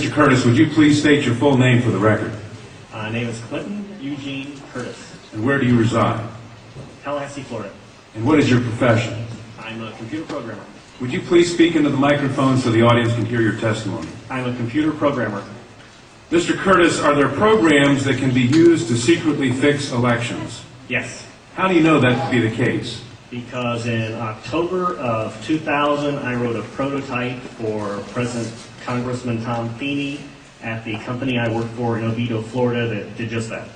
Mr. Curtis, would you please state your full name for the record? My name is Clinton Eugene Curtis, And where do you reside? Tallahassee, Florida. And what is your profession? I'm a computer programmer. Would you please speak into the microphone so the audience can hear your testimony? I'm a computer programmer. Mr. Curtis, are there programs that can be used to secretly fix elections? Yes, How do you know that to be the case? because in October of 2000, I wrote a prototype for President Congressman Tom Feeney at the company I work for in Oviedo, Florida, that did just that.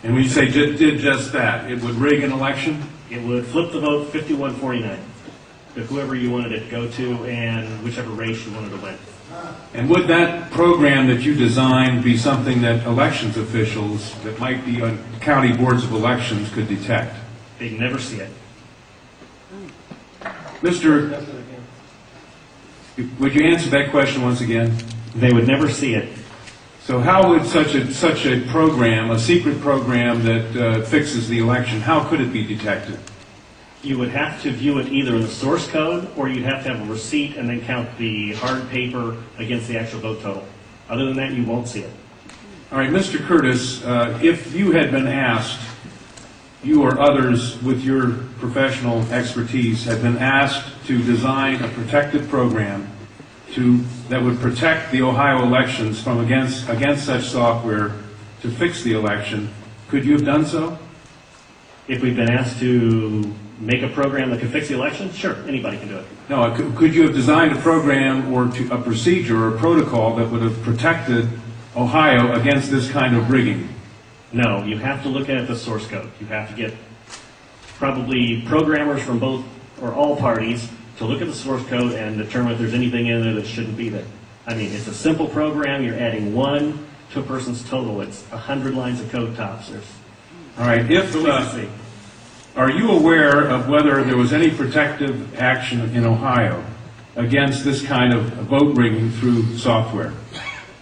And when you say did just that, it would rig an election? It would flip the vote 51-49 to whoever you wanted it to go to and whichever race you wanted to win. And would that program that you designed be something that elections officials that might be on county boards of elections could detect? They'd never see it. Mr. Would you answer that question once again? They would never see it. So how would such a program, a secret program that fixes the election, how could it be detected? You would have to view it either in the source code, or you'd have to have a receipt and then count the hard paper against the actual vote total. Other than that, you won't see it. All right, Mr. Curtis, if you had been asked, you or others with your professional expertise had been asked to design a protective program that would protect the Ohio elections from against such software to fix the election, could you have done so? If we've been asked to make a program that could fix the election, sure, anybody can do it. No, could you have designed a program or a procedure or a protocol that would have protected Ohio against this kind of rigging? No, you have to look at the source code. You have to get probably programmers from both or all parties to look at the source code and determine if there's anything in there that shouldn't be there. I mean, it's a simple program. You're adding 1 to a person's total. It's 100 lines of code tops. All right. Are you aware of whether there was any protective action in Ohio against this kind of vote rigging through software?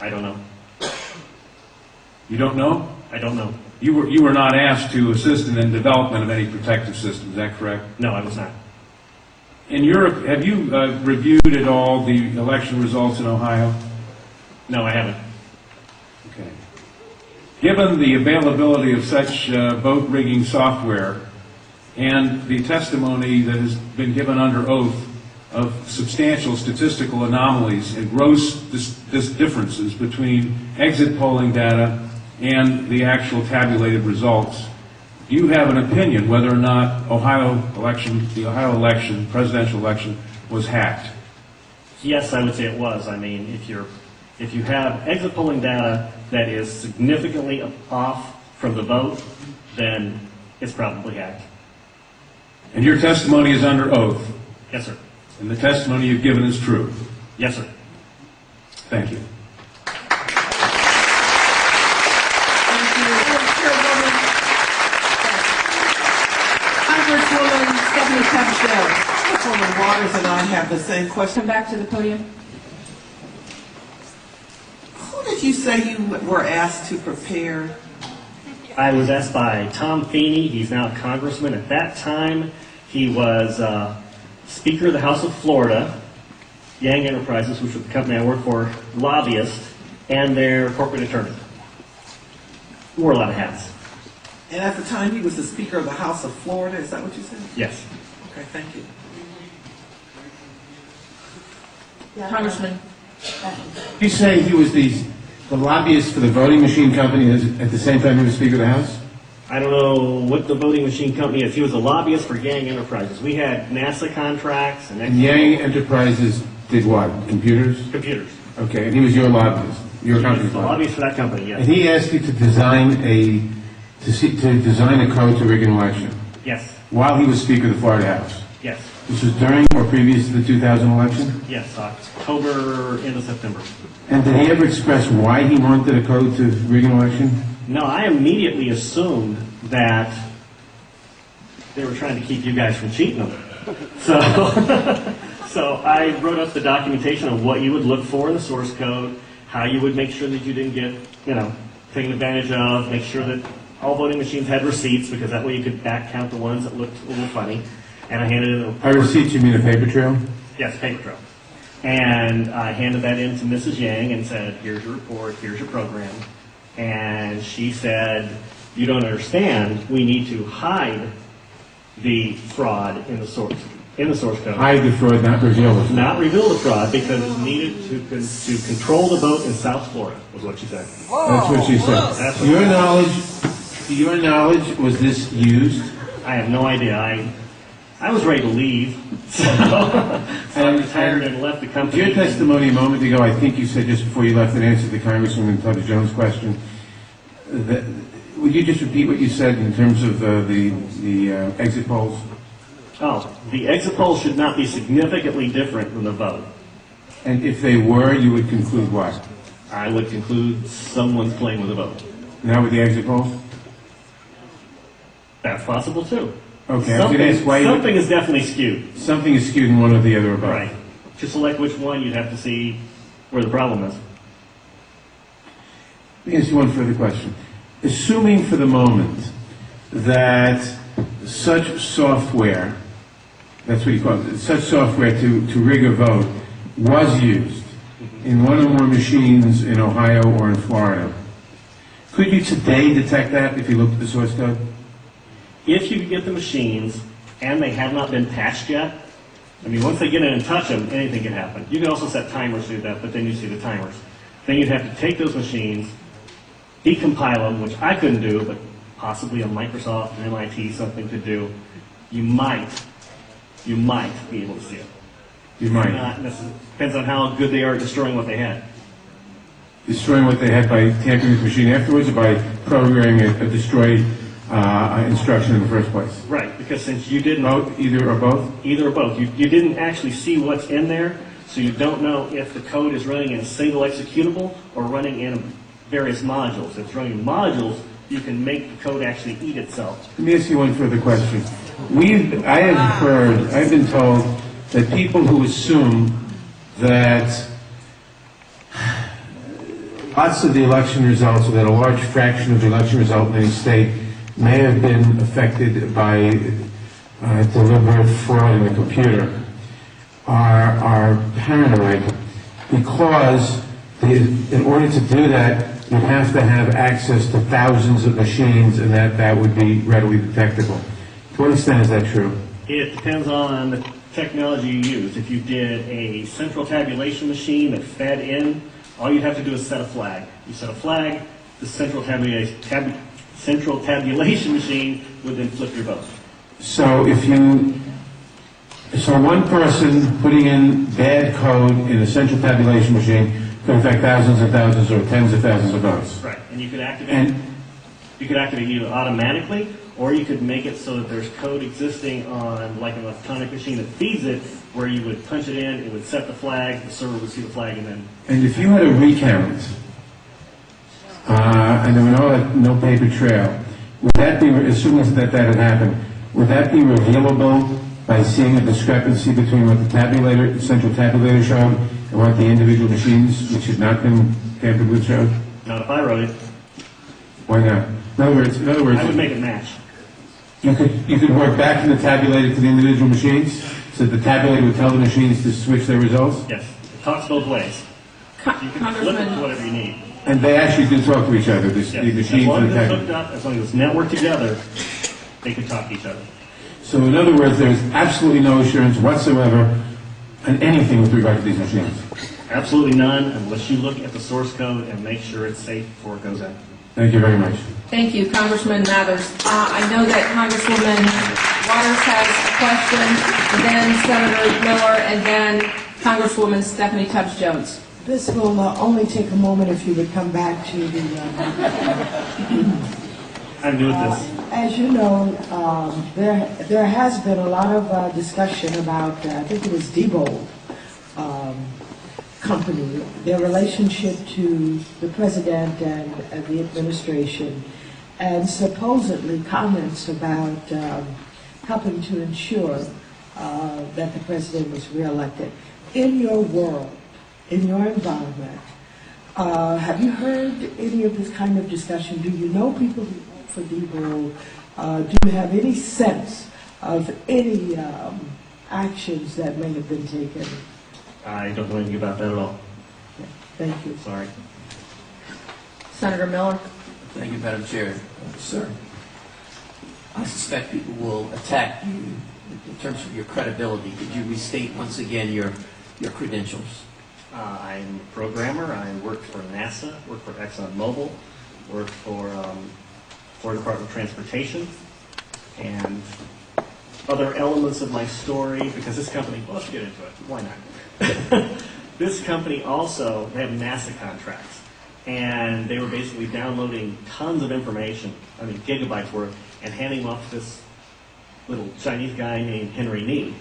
I don't know. You don't know? I don't know. You were not asked to assist in the development of any protective system. Is that correct? No, I was not. In Europe, have you reviewed at all the election results in Ohio? No, I haven't. Okay. Given the availability of such vote rigging software and the testimony that has been given under oath of substantial statistical anomalies and gross differences between exit polling data and the actual tabulated results, do you have an opinion whether or not the Ohio election, presidential election, was hacked? Yes, I would say it was. I mean, if you have exit polling data that is significantly off from the vote, then it's probably hacked. And your testimony is under oath? Yes, sir. And the testimony you've given is true? Yes, sir. Thank you. Congresswoman Stephanie Capshaw. Councilwoman Waters and I have the same question. Come back to the podium. Who did you say you were asked to prepare? I was asked by Tom Feeney. He's now a congressman. At that time, he was Speaker of the House of Florida, Yang Enterprises, which was the company I work for, lobbyist, and their corporate attorney. Wore a lot of hats. And at the time, he was the Speaker of the House of Florida. Is that what you said? Yes. Okay, thank you. Congressman. You say he was the lobbyist for the voting machine company at the same time he was Speaker of the House? I don't know what the voting machine company is. He was a lobbyist for Yang Enterprises. We had NASA contracts and Yang Enterprises did what? Computers? computers. Okay, and he was your lobbyist, your He was company's the lobbyist. lobbyist for that company, And yes. he asked you to design a code to rig an election Yes. while he was Speaker of the Florida House. Yes. This was during or previous to the 2000 election? Yes. October into September. And did he ever express why he wanted a code to rig an election? No, I immediately assumed that they were trying to keep you guys from cheating them. So, so I wrote up the documentation of what you would look for in the source code, how you would make sure that you didn't get, taken advantage of, make sure that all voting machines had receipts, because that way you could back count the ones that looked a little funny. And I handed it By receipts, you mean a paper trail? Yes, paper trail. And I handed that in to Mrs. Yang and said, here's your report, here's your program. And she said, you don't understand, we need to hide the fraud in the source code. Hide the fraud, not reveal the fraud. Not reveal the fraud because it's needed to control the vote in South Florida, was what she said. That's what she said. That's To your knowledge, was this used? I have no idea. I was ready to leave, so I retired and left the company. Your testimony a moment ago, I think you said just before you left in answer to Congresswoman Tubbs Jones' question, that, would you just repeat what you said in terms of the exit polls? Oh, the exit polls should not be significantly different than the vote. And if they were, you would conclude what? I would conclude someone's playing with the vote. Now with the exit polls? That's possible too. Okay, I was going to ask why something is definitely skewed. something is skewed in one or the other or both. Right. To select which one, you'd have to see where the problem is. Let me ask you one further question. Assuming for the moment that such software, that's what you call it, such software to rig a vote was used in one or more machines in Ohio or in Florida, could you today detect that if you looked at the source code? If you get the machines and they have not been patched yet, I mean, once they get in and touch them, anything can happen. You can also set timers to do that, but then you see the timers. Then you'd have to take those machines, decompile them, which I couldn't do, but possibly a Microsoft, an MIT, something could do. You might be able to see it. You might. Not necessarily. Depends on how good they are at destroying what they had. Destroying what they had by tampering with the machine afterwards or by programming a destroyed instruction in the first place? Right, because since you didn't... Both, either or both? Either or both. You didn't actually see what's in there, so you don't know if the code is running in a single executable or running in various modules. If it's running in modules, you can make the code actually eat itself. Let me ask you one further question. I've been told that people who assume that lots of the election results, or that a large fraction of the election result in any state may have been affected by deliberate fraud in the computer, are paranoid because in order to do that, you have to have access to thousands of machines, and that would be readily detectable. To what extent is that true? It depends on the technology you use. If you did a central tabulation machine that fed in, all you'd have to do is set a flag. You set a flag, the central tabulation machine would then flip your vote. So one person putting in bad code in a central tabulation machine could affect thousands and thousands or tens of thousands of votes. Right, and you could activate either automatically, or you could make it so that there's code existing on like an electronic machine that feeds it, where you would punch it in, it would set the flag, the server would see the flag, and then... And if you had a recount, and there were no paper trail, would that be, assuming that had happened, would that be revealable by seeing a discrepancy between what the central tabulator showed and what the individual machines, which had not been tampered with, showed? Not if I wrote it. Why not? In other words, I would make it match. you could work back from the tabulator to the individual machines, so the tabulator would tell the machines to switch their results? Yes, it talks both ways. You can flip it to Congressman, whatever you need. And they actually do talk to each other, the Yes. machines As long and as the it's tabulator. hooked up, as long as it's networked together, they can talk to each other. So in other words, there's absolutely no assurance whatsoever on anything with regard to these machines. Absolutely none, unless you look at the source code and make sure it's safe before it goes in. Thank you very much. thank you, Congressman Mathers. I know that Congresswoman Waters has a question, then Senator Miller, and then Congresswoman Stephanie Tubbs Jones. This will only take a moment if you would come back to the... I'm new at this. As you know, there has been a lot of discussion about, I think it was Diebold Company, their relationship to the president and the administration, and supposedly comments about helping to ensure that the president was reelected. In your world, in your environment, have you heard any of this kind of discussion? Do you know people who vote for Diebold? Do you have any sense of any actions that may have been taken I don't know anything about that at all. Thank you. Sorry. Senator Miller? Thank you, Madam Chair. Sir, I suspect people will attack you in terms of your credibility. Could you restate once again your credentials? I'm a programmer. I worked for NASA, worked for ExxonMobil, worked for Florida Department of Transportation, and other elements of my story, because this company, well, let's get into it. Why not? This company also, they have NASA contracts, and they were basically downloading tons of information, I mean gigabytes worth, and handing them off to this little Chinese guy named Henry Nee,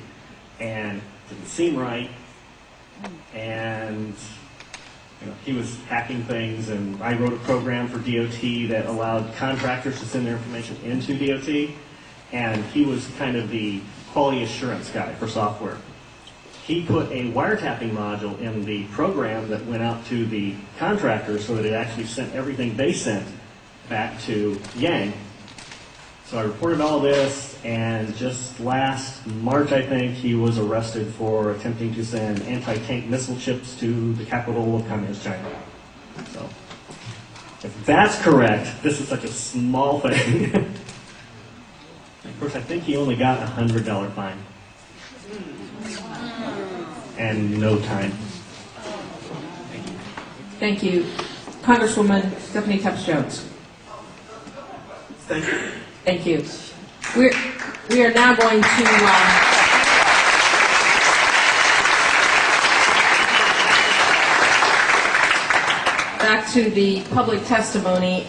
and it didn't seem right, and he was hacking things, and I wrote a program for DOT that allowed contractors to send their information into DOT, and he was kind of the quality assurance guy for software. He put a wiretapping module in the program that went out to the contractors so that it actually sent everything they sent back to Yang. So I reported all this, and just last March, I think, he was arrested for attempting to send anti-tank missile chips to the capital of Communist China. So, if that's correct, this is such a small thing. Of course, I think he only got a $100 fine. And no time. Thank you. Congresswoman Stephanie Tubbs Jones. Thank you. Thank you. We are now going to back to the public testimony.